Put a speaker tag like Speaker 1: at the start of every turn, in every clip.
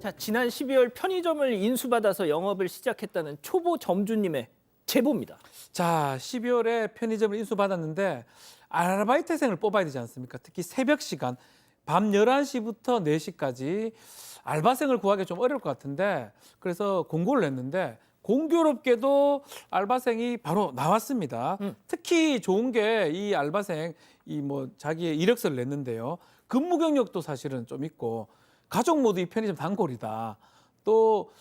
Speaker 1: 자, 지난 12월 편의점을 인수받아서 영업을 시작했다는 초보 점주님의 제보입니다.
Speaker 2: 자, 12월에 편의점을 인수받았는데 아르바이트생을 뽑아야 되지 않습니까? 특히 새벽 시간, 밤 11시부터 4시까지 알바생을 구하기 좀 어려울 것 같은데 그래서 공고를 냈는데 공교롭게도 알바생이 바로 나왔습니다. 특히 좋은 게 이 알바생 자기의 이력서를 냈는데요. 근무 경력도 사실은 좀 있고 가족 모두 이 편의점 단골이다. 또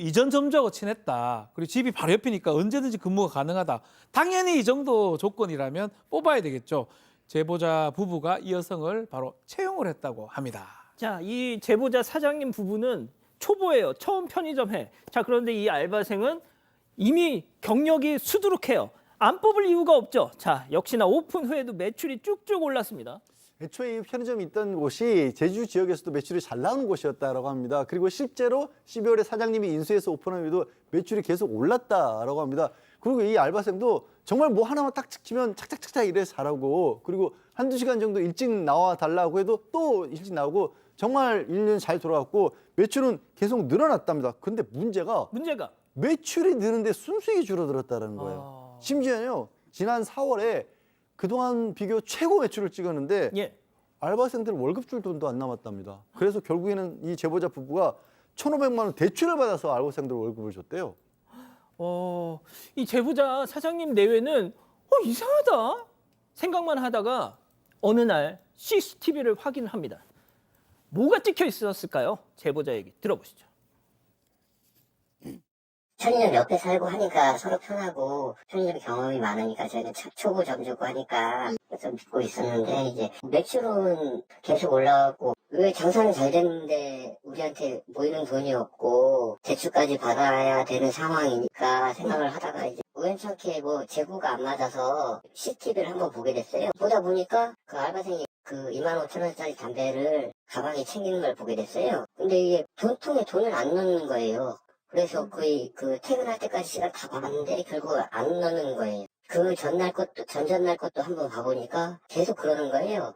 Speaker 2: 이전 점주하고 친했다. 그리고 집이 바로 옆이니까 언제든지 근무가 가능하다. 당연히 이 정도 조건이라면 뽑아야 되겠죠. 제보자 부부가 이 여성을 바로 채용을 했다고 합니다.
Speaker 1: 자, 이 제보자 사장님 부부는 초보예요. 처음 편의점 해. 자, 그런데 이 알바생은 이미 경력이 수두룩해요. 안 뽑을 이유가 없죠. 자, 역시나 오픈 후에도 매출이 쭉쭉 올랐습니다.
Speaker 3: 애초에 이 편의점이 있던 곳이 제주 지역에서도 매출이 잘 나오는 곳이었다라고 합니다. 그리고 실제로 12월에 사장님이 인수해서 오픈한 후에도 매출이 계속 올랐다라고 합니다. 그리고 이 알바생도 정말 뭐 하나만 딱 지키면 착착착착 일해서 잘하고 그리고 한두 시간 정도 일찍 나와 달라고 해도 또 일찍 나오고 정말 1년 잘 돌아갔고 매출은 계속 늘어났답니다. 근데 문제가 매출이 느는데 순수익이 줄어들었다는 거예요. 심지어는요. 지난 4월에 그동안 비교 최고 매출을 찍었는데 알바생들 월급 줄 돈도 안 남았답니다. 그래서 결국에는 이 제보자 부부가 1,500만 원 대출을 받아서 알바생들 월급을 줬대요.
Speaker 1: 이 제보자 사장님 내외는 이상하다 생각만 하다가 어느 날 CCTV를 확인합니다. 뭐가 찍혀 있었을까요? 제보자 얘기 들어보시죠.
Speaker 4: 편의점 옆에 살고 하니까 서로 편하고 편의점 경험이 많으니까 저희는 초보 점주고 하니까 좀 믿고 있었는데 이제 매출은 계속 올라가고 왜 장사는 잘 됐는데 우리한테 모이는 돈이 없고 대출까지 받아야 되는 상황이니까 생각을 하다가 이제 우연찮게 재고가 안 맞아서 CCTV를 한번 보게 됐어요. 보다 보니까 그 알바생이 그 25,000원짜리 담배를 가방에 챙기는 걸 보게 됐어요. 근데 이게 돈통에 돈을 안 넣는 거예요. 그래서 거의 퇴근할 때까지 시간 다 봐봤는데 결국 안 넣는 거예요. 그 전날 것도 전전날 것도 한번 봐보니까 계속 그러는 거예요.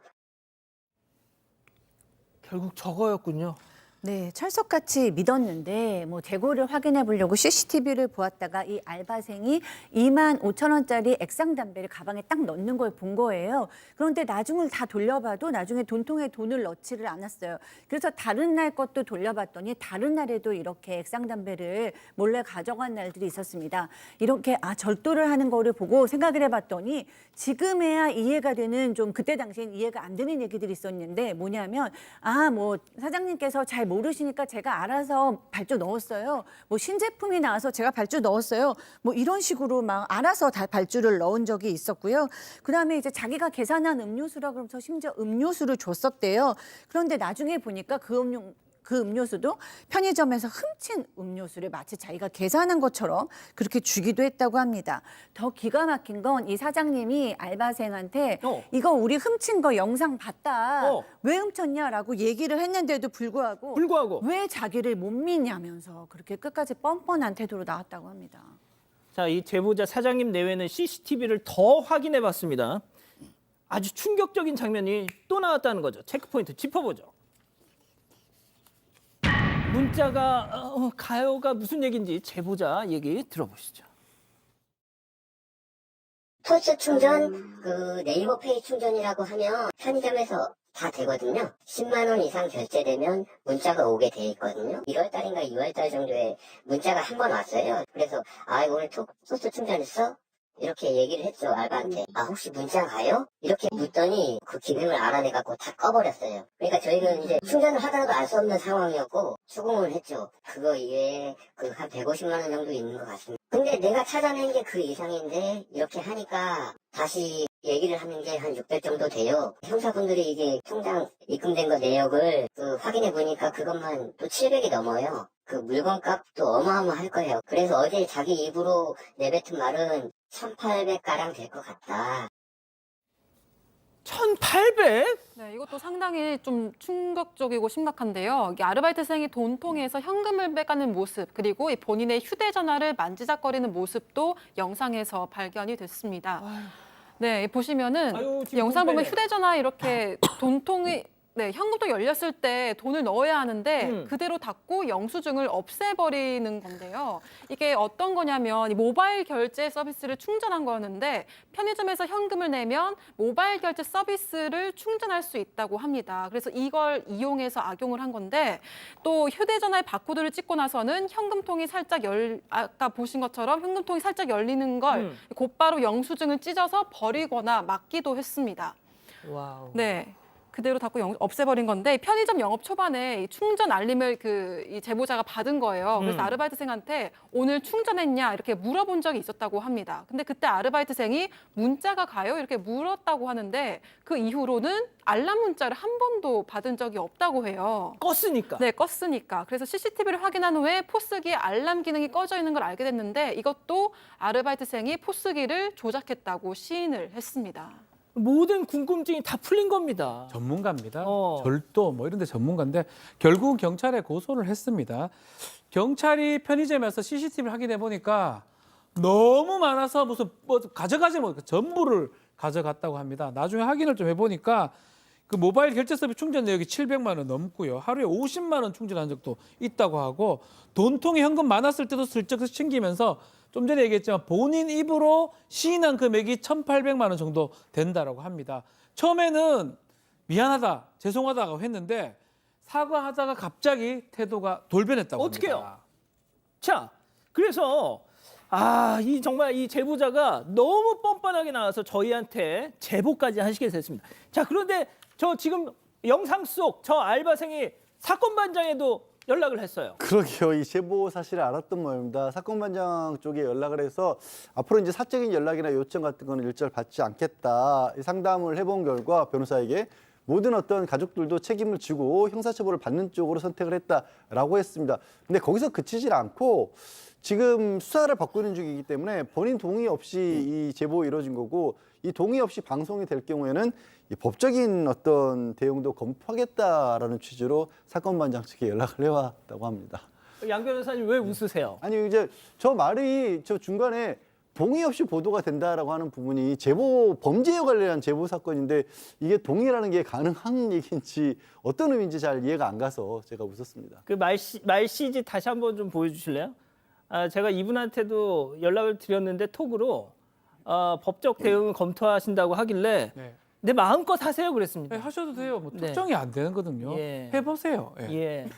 Speaker 1: 결국 저거였군요.
Speaker 5: 네, 철석같이 믿었는데 재고를 확인해 보려고 CCTV를 보았다가 이 알바생이 25,000원짜리 액상 담배를 가방에 딱 넣는 걸 본 거예요. 그런데 나중을 다 돌려봐도 나중에 돈통에 돈을 넣지를 않았어요. 그래서 다른 날 것도 돌려봤더니 다른 날에도 이렇게 액상 담배를 몰래 가져간 날들이 있었습니다. 이렇게 절도를 하는 거를 보고 생각을 해봤더니 지금에야 이해가 되는 좀 그때 당시엔 이해가 안 되는 얘기들이 있었는데 뭐냐면 사장님께서 잘 모르시니까 제가 알아서 발주 넣었어요. 신제품이 나와서 제가 발주 넣었어요. 이런 식으로 막 알아서 다 발주를 넣은 적이 있었고요. 그다음에 이제 자기가 계산한 음료수라 그러면서 심지어 음료수를 줬었대요. 그런데 나중에 보니까 그 음료수도 편의점에서 훔친 음료수를 마치 자기가 계산한 것처럼 그렇게 주기도 했다고 합니다. 더 기가 막힌 건 이 사장님이 알바생한테 이거 우리 훔친 거 영상 봤다. 왜 훔쳤냐라고 얘기를 했는데도 불구하고 왜 자기를 못 믿냐면서 그렇게 끝까지 뻔뻔한 태도로 나왔다고 합니다.
Speaker 1: 자, 이 제보자 사장님 내외는 CCTV를 더 확인해 봤습니다. 아주 충격적인 장면이 또 나왔다는 거죠. 체크포인트 짚어보죠. 문자가 가요가 무슨 얘기인지 제보자 얘기 들어보시죠.
Speaker 4: 폴스 충전, 네이버페이 충전이라고 하면 편의점에서 다 되거든요. 10만 원 이상 결제되면 문자가 오게 돼 있거든요. 1월 달인가 2월 달 정도에 문자가 한 번 왔어요. 그래서 오늘 폴스 충전했어? 이렇게 얘기를 했죠, 알바한테. 혹시 문자 가요? 이렇게 묻더니 그 기능을 알아내갖고 다 꺼버렸어요. 그러니까 저희는 이제 충전을 하다가도 알 수 없는 상황이었고 수긍을 했죠. 그거 이외에 한 150만 원 정도 있는 것 같습니다. 근데 내가 찾아낸 게 그 이상인데 이렇게 하니까 다시 얘기를 하는 게 한 600 정도 돼요. 형사분들이 이게 통장 입금된 거 내역을 확인해 보니까 그것만 또 700이 넘어요. 그 물건값도 어마어마할 거예요. 그래서 어제 자기 입으로 내뱉은 말은 1,800가량 될 것 같다.
Speaker 1: 1,800?
Speaker 6: 네, 이것도 상당히 좀 충격적이고 심각한데요. 이 아르바이트생이 돈통에서 현금을 빼가는 모습, 그리고 이 본인의 휴대전화를 만지작거리는 모습도 영상에서 발견이 됐습니다. 네, 보시면은 영상 보면 휴대전화 이렇게 돈통이 네, 현금통 열렸을 때 돈을 넣어야 하는데 그대로 닫고 영수증을 없애버리는 건데요. 이게 어떤 거냐면 이 모바일 결제 서비스를 충전한 거였는데 편의점에서 현금을 내면 모바일 결제 서비스를 충전할 수 있다고 합니다. 그래서 이걸 이용해서 악용을 한 건데 또 휴대전화의 바코드를 찍고 나서는 현금통이 살짝 아까 보신 것처럼 현금통이 살짝 열리는 걸 곧바로 영수증을 찢어서 버리거나 막기도 했습니다.
Speaker 1: 와우.
Speaker 6: 네. 그대로 닫고 없애버린 건데 편의점 영업 초반에 이 충전 알림을 이 제보자가 받은 거예요. 그래서 아르바이트생한테 오늘 충전했냐 이렇게 물어본 적이 있었다고 합니다. 근데 그때 아르바이트생이 문자가 가요? 이렇게 물었다고 하는데 그 이후로는 알람 문자를 한 번도 받은 적이 없다고 해요.
Speaker 1: 껐으니까.
Speaker 6: 네, 껐으니까. 그래서 CCTV를 확인한 후에 포스기에 알람 기능이 꺼져 있는 걸 알게 됐는데 이것도 아르바이트생이 포스기를 조작했다고 시인을 했습니다.
Speaker 1: 모든 궁금증이 다 풀린 겁니다.
Speaker 2: 전문가입니다.
Speaker 1: 어.
Speaker 2: 절도 뭐 이런 데 전문가인데 결국은 경찰에 고소를 했습니다. 경찰이 편의점에서 CCTV를 확인해 보니까 너무 많아서 무슨 뭐 가져가지 못해 전부를 가져갔다고 합니다. 나중에 확인을 좀 해보니까 그 모바일 결제 서비스 충전 내역이 700만 원 넘고요. 하루에 50만 원 충전한 적도 있다고 하고 돈통에 현금 많았을 때도 슬쩍 챙기면서 좀 전에 얘기했지만 본인 입으로 시인한 금액이 1,800만 원 정도 된다라고 합니다. 처음에는 미안하다, 죄송하다고 했는데 사과하다가 갑자기 태도가 돌변했다고
Speaker 1: 어떡해요?
Speaker 2: 합니다.
Speaker 1: 자, 그래서 정말 이 제보자가 너무 뻔뻔하게 나와서 저희한테 제보까지 하시게 됐습니다. 자, 그런데 저 지금 영상 속 저 알바생이 사건 반장에도 연락을 했어요.
Speaker 3: 그러게요. 이 제보 사실을 알았던 모양입니다. 사건 반장 쪽에 연락을 해서 앞으로 이제 사적인 연락이나 요청 같은 거는 일절 받지 않겠다. 상담을 해본 결과 변호사에게 모든 어떤 가족들도 책임을 지고 형사처벌을 받는 쪽으로 선택을 했다라고 했습니다. 근데 거기서 그치질 않고 지금 수사를 받고 있는 중이기 때문에 본인 동의 없이 이 제보 이루어진 거고 이 동의 없이 방송이 될 경우에는 이 법적인 어떤 대응도 검토하겠다라는 취지로 사건 반장 측에 연락을 해왔다고 합니다.
Speaker 1: 양 변호사님 왜 웃으세요?
Speaker 3: 아니 이제 저 말이 저 중간에 동의 없이 보도가 된다라고 하는 부분이 제보 범죄에 관련한 제보 사건인데 이게 동의라는 게 가능한 얘기인지 어떤 의미인지 잘 이해가 안 가서 제가 웃었습니다.
Speaker 1: 그 말씨지 다시 한번 좀 보여주실래요? 제가 이분한테도 연락을 드렸는데 톡으로 법적 대응을 검토하신다고 하길래
Speaker 2: 네.
Speaker 1: 내 마음껏 하세요 그랬습니다.
Speaker 2: 네, 하셔도 돼요. 뭐
Speaker 1: 네.
Speaker 2: 특정이 안 되는 거든요.
Speaker 1: 예.
Speaker 2: 해보세요. 예.
Speaker 1: 예.